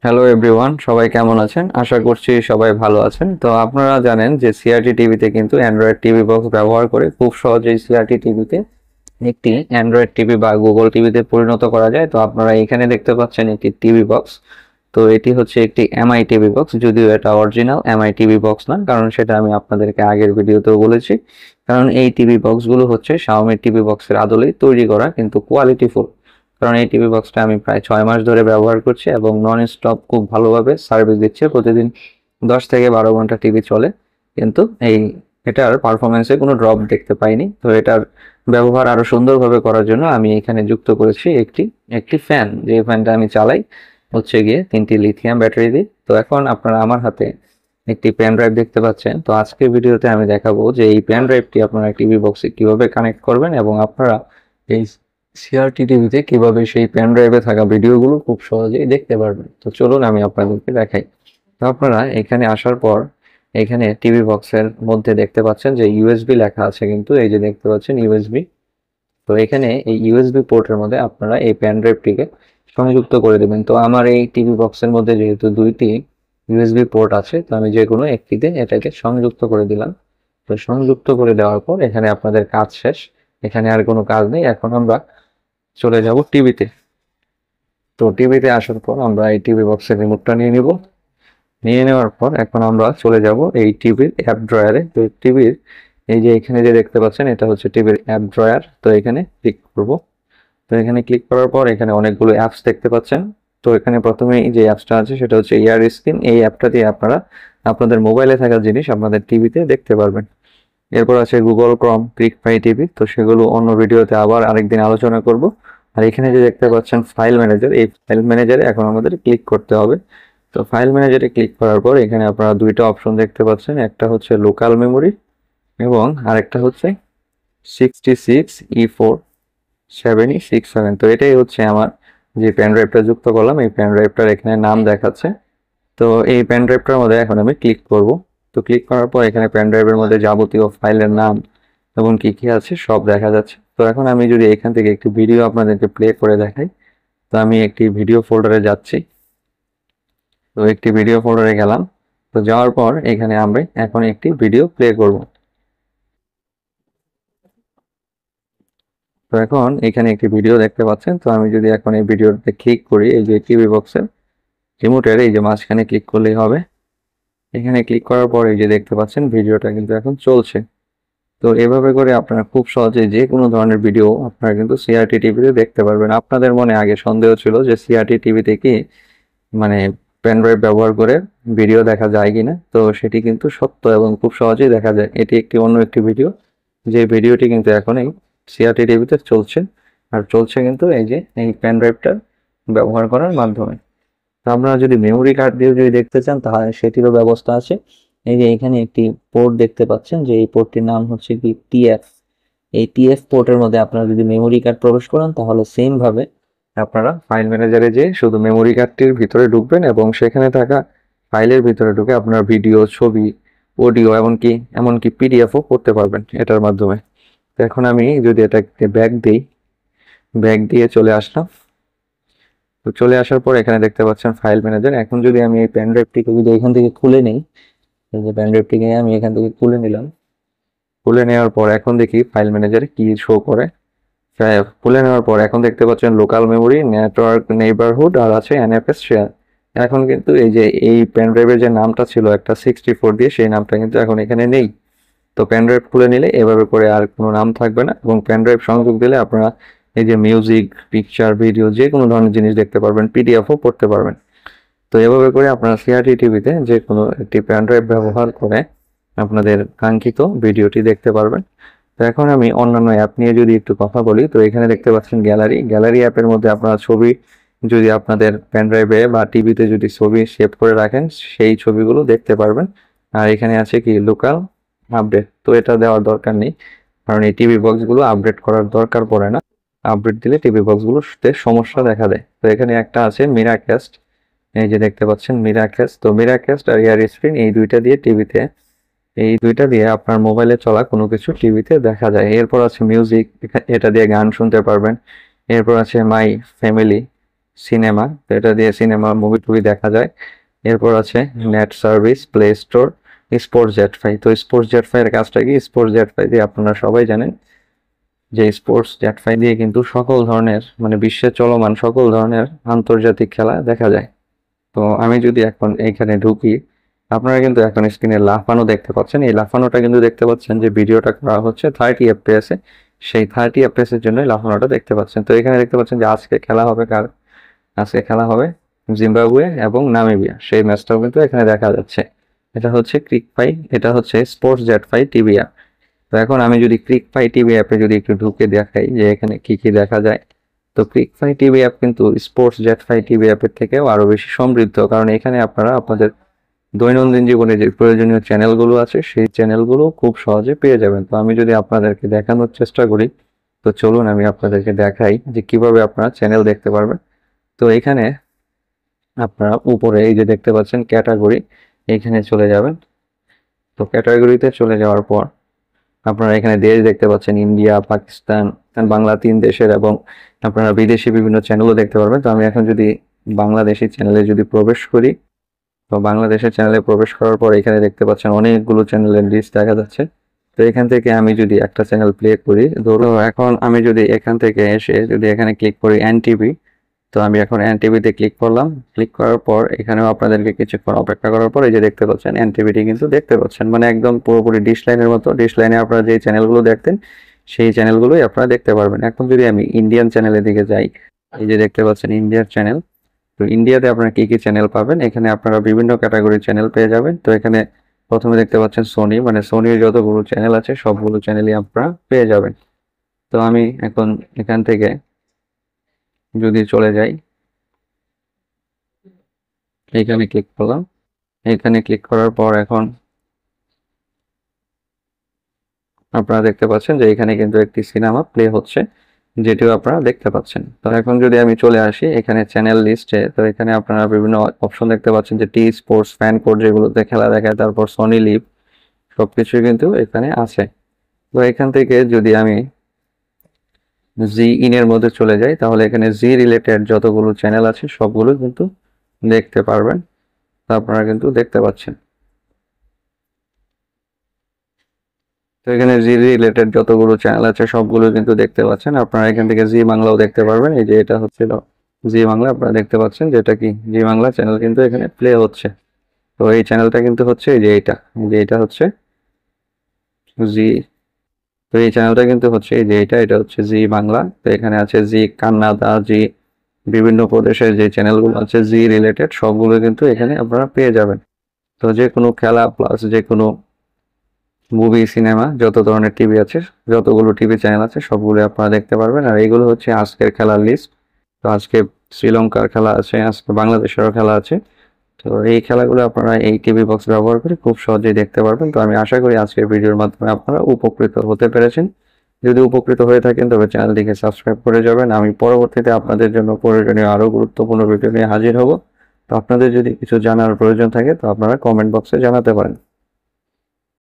Hello everyone, সবাই কেমন আছেন? আশা করছি সবাই ভালো আছেন। তো আপনারা জানেন যে সিআরটি টিভিতে কিন্তু অ্যান্ড্রয়েড টিভি বক্স ব্যবহার করে খুব সহজেই সিআরটি টিভিতে একটি অ্যান্ড্রয়েড টিভি বা গুগল টিভিতে পরিণত করা যায়। তো আপনারা এখানে দেখতে পাচ্ছেন একটি টিভি বক্স। তো এটি হচ্ছে একটি এমআই টিভি বক্স, যদিও এটা অরিজিনাল এমআই টিভি বক্স না, কারণ সেটা আমি আপনাদেরকে আগের ভিডিওতেও বলেছি। কারণ এই টিভি বক্সগুলো হচ্ছে শাওমি টিভি বক্সের আদলেই তৈরি করা, কিন্তু কোয়ালিটিফুল। কারণ এই টিভি বক্সটা আমি প্রায় 6 মাস ধরে ব্যবহার করছি এবং নন স্টপ খুব ভালোভাবে সার্ভিস দিচ্ছে। প্রতিদিন 10 থেকে 12 ঘন্টা টিভি চলে, কিন্তু এটার পারফরমেন্সে কোনো ড্রপ দেখতে পাইনি। তো এটার ব্যবহার আরো সুন্দরভাবে করার জন্য আমি এখানে যুক্ত করেছি একটি একটি ফ্যান, যে ফ্যানটা আমি চালাই হচ্ছে গিয়ে 3টি লিথিয়াম ব্যাটারি দিয়ে। তো এখন আপনারা আমার হাতে একটি পেন ড্রাইভ দেখতে পাচ্ছেন। তো আজকের ভিডিওতে আমি দেখাবো যে এই পেন ড্রাইভটি আপনারা টিভি বক্সে কিভাবে কানেক্ট করবেন এবং আপনারা এই সিআরটি টিভিতে কিভাবে সেই পেন ড্রাইভে থাকা ভিডিওগুলো খুব সহজেই দেখতে পারবেন। তো চলুন আমি আপনাদেরকে দেখাই। তো আপনারা এখানে আসার পর এখানে টিভি বক্সের মধ্যে দেখতে পাচ্ছেন যে ইউএসবি লেখা আছে, কিন্তু এই যে দেখতে পাচ্ছেন ইউএসবি। তো এখানে এই ইউএসবি পোর্টের মধ্যে আপনারা এই পেন ড্রাইভটিকে সংযুক্ত করে দেবেন। তো আমার এই টিভি বক্সের মধ্যে যেহেতু দুইটি ইউএসবি পোর্ট আছে, তো আমি যে কোনো একটিতে এটাকে সংযুক্ত করে দিলাম। তো সংযুক্ত করে দেওয়ার পর এখানে আপনাদের কাজ শেষ, এখানে আর কোনো কাজ নেই। এখন আমরা চলে যাব টিভিতে। তো টিভিতে আসার পর আমরা এই টিভি বক্সের রিমোটটা নিয়ে নিব। নিয়ে নেওয়ার পর এখন আমরা চলে যাব এই টিভির অ্যাপ ড্রয়ারে। তো টিভির এই যে এখানে যে দেখতে পাচ্ছেন এটা হচ্ছে টিভির অ্যাপ ড্রয়ার। তো এখানে ক্লিক করব। তো এখানে ক্লিক করার পর এখানে অনেকগুলো অ্যাপস দেখতে পাচ্ছেন। তো এখানে প্রথমে যে অ্যাপসটা আছে সেটা হচ্ছে এয়ার স্ক্রিন। এই অ্যাপটা দিয়ে আপনারা আপনাদের মোবাইলে থাকা জিনিস আপনাদের টিভিতে দেখতে পারবেন। এরপর আছে গুগল ক্রোম, ক্লিক মাই টিভি। তো সেগুলো অন্য ভিডিওতে আবার আরেকদিন আলোচনা করব। আর এখানে যে দেখতে পাচ্ছেন ফাইল ম্যানেজার, এই ফাইল ম্যানেজারে এখন আমাদের ক্লিক করতে হবে। তো ফাইল ম্যানেজারে ক্লিক করার পর এখানে আপনারা দুইটা অপশন দেখতে পাচ্ছেন, একটা হচ্ছে লোকাল মেমোরি এবং আরেকটা হচ্ছে 66E47E67। তো এটাই হচ্ছে আমার যে পেন ড্রাইভটা যুক্ত করলাম, এই পেন ড্রাইভটার এখানে নাম দেখাচ্ছে। তো এই পেন ড্রাইভটার মধ্যে এখন আমি ক্লিক করব। তো ক্লিক করার পর এখানে পেন ড্রাইভের মধ্যে যাবতীয় ফাইলের নাম এবং কি কি আছে সব দেখা যাচ্ছে। তো এখন আমি যদি এখান থেকে একটি ভিডিও আপনাদেরকে প্লে করে দেখাই, তো আমি একটি ভিডিও ফোল্ডারে যাচ্ছি। তো একটি ভিডিও ফোল্ডারে গেলাম। তো যাওয়ার পর এখানে আমরা এখন একটি ভিডিও প্লে করব। তো এখন এখানে একটি ভিডিও দেখতে পাচ্ছেন। তো আমি যদি এখন এই ভিডিওতে ক্লিক করি, এই যে টিভি বক্সের রিমোটের এই যে মাঝখানে ক্লিক করলেই হবে। এখানে ক্লিক করার পর এই যে দেখতে পাচ্ছেন ভিডিওটা কিন্তু এখন চলছে। তো এভাবে করে আপনারা খুব সহজে যে কোনো ধরনের ভিডিও আপনারা কিন্তু সিআরটি টিভিতে দেখতে পারবেন। আপনাদের মনে আগে সন্দেহ ছিল যে সিআরটি টিভিতে কি মানে পেন ড্রাইভ ব্যবহার করে ভিডিও দেখা যায় কিনা, তো সেটি কিন্তু সত্য এবং খুব সহজেই দেখা যায়। এটি একটি অন্য একটি ভিডিও, যে ভিডিওটি কিন্তু এখন এই সিআরটি টিভিতে চলছে। আর চলছে কিন্তু এই যে এই পেন ড্রাইভটা ব্যবহার করার মাধ্যমে। তো আপনারা যদি মেমোরি কার্ড দিয়ে যদি দেখতে চান তাহলে সেটিরও ব্যবস্থা আছে। এই যে এখানে একটি পোর্ট দেখতে পাচ্ছেন, যে এই পোর্টটির নাম হচ্ছে কি টিএফ। এই টিএফ পোর্টের মধ্যে আপনারা যদি মেমোরি কার্ড প্রবেশ করেন তাহলে সেম ভাবে আপনারা ফাইল ম্যানেজারে যে শুধু মেমোরি কার্ডটির ভিতরে ঢুকবেন এবং সেখানে থাকা ফাইলের ভিতরে ঢুকে আপনার ভিডিও, ছবি, অডিও এমনকি পিডিএফও করতে পারবেন এটার মাধ্যমে। তো এখন আমি যদি এটাকে ব্যাক দিই, ব্যাক দিয়ে চলে আসলাম। তো চলে আসার পর এখানে দেখতে পাচ্ছেন ফাইল ম্যানেজার। এখন যদি আমি এই পেন ড্রাইভটিকে যদি এখান থেকে খুলে নিই, এই যে পেন ড্রাইভটিকে আমি এখান থেকে খুলে নিলাম। খুলে নেওয়ার পর এখন দেখি ফাইল ম্যানেজারে কি শো করে। খুলে নেওয়ার পর এখন দেখতে পাচ্ছেন লোকাল মেমোরি, নেটওয়ার্ক, নেইবারহুড আর আছে এনএফএস শেয়ার। এখন কিন্তু এই যে এই পেন ড্রাইভের যে নামটা ছিল একটা 64 দিয়ে, সেই নামটা কিন্তু এখন এখানে নেই। তো পেন ড্রাইভ খুলে নিলে এভাবে করে আর কোনো নাম থাকবে না, এবং পেন ড্রাইভ সংযোগ দিলে আপনারা এই যে মিউজিক, পিকচার, ভিডিও যে কোনো ধরনের জিনিস দেখতে পারবেন, পিডিএফও পড়তে পারবেন। তো এভাবে করে আপনারা সিআরটি টিভিতে যে কোনো একটি পেন ড্রাইভ ব্যবহার করে আপনাদের কাঙ্ক্ষিত ভিডিওটি দেখতে পারবেন। তো এখন আমি অন্যান্য অ্যাপ নিয়ে যদি একটু কথা বলি, তো এখানে দেখতে পাচ্ছেন গ্যালারি অ্যাপের মধ্যে আপনারা ছবি যদি আপনাদের পেন ড্রাইভে বা টিভিতে যদি ছবি সেভ করে রাখেন, সেই ছবিগুলো দেখতে পারবেন। আর এখানে আছে কি লোকাল আপডেট, তো এটা দেওয়ার দরকার নেই, কারণ এই টিভি বক্সগুলো আপডেট করার দরকার পড়ে না। আপডেট দিলে টিভি বক্সগুলোতে সমস্যা দেখা দেয়। তো এখানে একটা আছে মিরাক্যাস্ট, এই যে দেখতে পাচ্ছেন মিরাক্যাস্ট। তো মিরাক্যাস্ট আর এয়ার স্ক্রিন এই দুইটা দিয়ে আপনার মোবাইলে চলা কোনো কিছু টিভিতে দেখা যায়। এরপর আছে মিউজিক, এটা দিয়ে গান শুনতে পারবেন। এরপর আছে মাই ফ্যামিলি, সিনেমা, তো এটা দিয়ে সিনেমা মুভি টুভি দেখা যায়। এরপর আছে net service, play store, Sportzfy. তো স্পোর্টস জেট ফাই এর কাজটা কি? স্পোর্টস জেট ফাই দিয়ে আপনারা সবাই জানেন যে স্পোর্টস জেট ফাই দিয়ে কিন্তু সকল ধরনের মানে বিশ্বে চলমান সকল ধরনের আন্তর্জাতিক খেলা দেখা যায়। তো আমি যদি এখন এইখানে ঢুকি, আপনারা কিন্তু এখন স্ক্রিনে লাফানো দেখতে পাচ্ছেন। এই লাফানোটা কিন্তু দেখতে পাচ্ছেন যে ভিডিওটা করা হচ্ছে 30 FPS এ। সেই 30 FPS এর জন্যই লাফানোটা দেখতে পাচ্ছেন। তো এখানে দেখতে পাচ্ছেন যে আজকে খেলা হবে কার? আজকে খেলা হবে জিম্বাবুয়ে এবং নামিবিয়া, সেই ম্যাচটাও কিন্তু এখানে দেখা যাচ্ছে। এটা হচ্ছে ক্রিক ফাই, এটা হচ্ছে Sportzfy TV app. তো এখন আমি যদি ক্রিক ফাই টিভি অ্যাপে যদি একটু ঢুকে দেখাই যে এখানে কি কি দেখা যায়, তো ক্রিক ফাই টিভি অ্যাপ কিন্তু স্পোর্টস জেট ফাই টিভি অ্যাপের থেকেও আরো বেশি সমৃদ্ধ, কারণ এখানে আপনারা আপনাদের দৈনন্দিন জীবনে যে প্রয়োজনীয় চ্যানেলগুলো আছে সেই চ্যানেলগুলো খুব সহজে পেয়ে যাবেন। তো আমি যদি আপনাদেরকে দেখানোর চেষ্টা করি, তো চলুন আমি আপনাদেরকে দেখাই যে কিভাবে আপনারা চ্যানেল দেখতে পারবেন। তো এখানে আপনারা উপরে এই যে দেখতে পাচ্ছেন ক্যাটাগরি, এইখানে চলে যাবেন। তো ক্যাটাগরিতে চলে যাওয়ার পর আপনারা এখানে দেশ দেখতে পাচ্ছেন, ইন্ডিয়া, পাকিস্তান, বাংলা, 3 দেশের, এবং আপনারা বিদেশি বিভিন্ন চ্যানেলও দেখতে পারবেন। তো আমি এখন যদি বাংলাদেশি চ্যানেলে যদি প্রবেশ করি, তো বাংলাদেশের চ্যানেলে প্রবেশ করার পর এখানে দেখতে পাচ্ছেন অনেকগুলো চ্যানেলের লিস্ট দেখা যাচ্ছে। তো এখান থেকে আমি যদি একটা চ্যানেল প্লে করি, ধরো এখন আমি যদি এখান থেকে এসে যদি এখানে ক্লিক করি এনটিভি, তো আমি এখন এনটিভিতে ক্লিক করলাম। ক্লিক করার পর এখানেও আপনাদেরকে কিছুক্ষণ অপেক্ষা করার পর এই যে দেখতে পাচ্ছেন এনটিভিটি কিন্তু দেখতে পাচ্ছেন, মানে একদম পুরোপুরি ডিশ লাইনের মতো। ডিশ লাইনে আপনারা যে চ্যানেলগুলো দেখতেন সেই চ্যানেলগুলোই আপনারা দেখতে পারবেন। এখন যদি আমি ইন্ডিয়ান চ্যানেলের দিকে যাই, এই যে দেখতে পাচ্ছেন ইন্ডিয়ার চ্যানেল। তো ইন্ডিয়াতে আপনারা কি কি চ্যানেল পাবেন, এখানে আপনারা বিভিন্ন ক্যাটাগরির চ্যানেল পেয়ে যাবেন। তো এখানে প্রথমে দেখতে পাচ্ছেন সোনি, মানে সোনির যতগুলো চ্যানেল আছে সবগুলো চ্যানেলই আপনারা পেয়ে যাবেন। তো আমি এখন এখান থেকে যদি চলে যাই, এইখানে ক্লিক করলাম। এখানে ক্লিক করার পর এখন আপনারা দেখতে পাচ্ছেন যে এখানে কিন্তু একটি সিনেমা প্লে হচ্ছে, যেটিও আপনারা দেখতে পাচ্ছেন। তো এখন যদি আমি চলে আসি এখানে চ্যানেল লিস্টে, তো এখানে আপনারা বিভিন্ন অপশন দেখতে পাচ্ছেন যে টি স্পোর্টস, ফ্যান কোড যেগুলোতে খেলা দেখায়, তারপর সনি লিভ, সবকিছুই কিন্তু এখানে আছে। তো এখান থেকে যদি আমি জি ইনের মধ্যে চলে যাই, তাহলে এখানে জি রিলেটেড যতগুলো চ্যানেল আছে সবগুলো কিন্তু দেখতে পারবেন। তা আপনারা কিন্তু দেখতে পাচ্ছেন। তো এখানে জি রিলেটেড যতগুলো চ্যানেল আছে সবগুলো কিন্তু দেখতে পাচ্ছেন। আপনারা এখান থেকে জি বাংলাও দেখতে পারবেন। এই যে এটা হচ্ছিল জি বাংলা, আপনারা দেখতে পাচ্ছেন যেটা কি জি বাংলা চ্যানেল কিন্তু এখানে প্লে হচ্ছে। তো এই চ্যানেলটা কিন্তু হচ্ছে এই যে এটা হচ্ছে জি, তো এই চ্যানেলটা কিন্তু হচ্ছে এই যে এটা হচ্ছে জি বাংলা। তো এখানে আছে জি কান্নাডা, জি বিভিন্ন প্রদেশের যে চ্যানেলগুলো আছে জি রিলেটেড সবগুলো কিন্তু এখানে আপনারা পেয়ে যাবেন। তো যে কোনো খেলা প্লাস যে কোনো মুভি, সিনেমা, যত ধরনের টিভি আছে, যতগুলো টিভি চ্যানেল আছে সবগুলো আপনারা দেখতে পারবেন। আর এইগুলো হচ্ছে আজকের খেলার লিস্ট। তো আজকে শ্রীলঙ্কার খেলা আছে, আজকে বাংলাদেশেরও খেলা আছে। তো এই খেলাগুলো আপনারা এই টিভি বক্স ব্যবহার করে খুব সহজেই দেখতে পারবেন। তো আমি আশা করি আজকের ভিডিওর মাধ্যমে আপনারা উপকৃত হতে পেরেছেন। যদি উপকৃত হয়ে থাকেন তবে চ্যানেলটিকে সাবস্ক্রাইব করে যাবেন। আমি পরবর্তীতে আপনাদের জন্য প্রয়োজনীয় আরও গুরুত্বপূর্ণ ভিডিও নিয়ে হাজির হব। তো আপনাদের যদি কিছু জানার প্রয়োজন থাকে তো আপনারা কমেন্ট বক্সে জানাতে পারেন।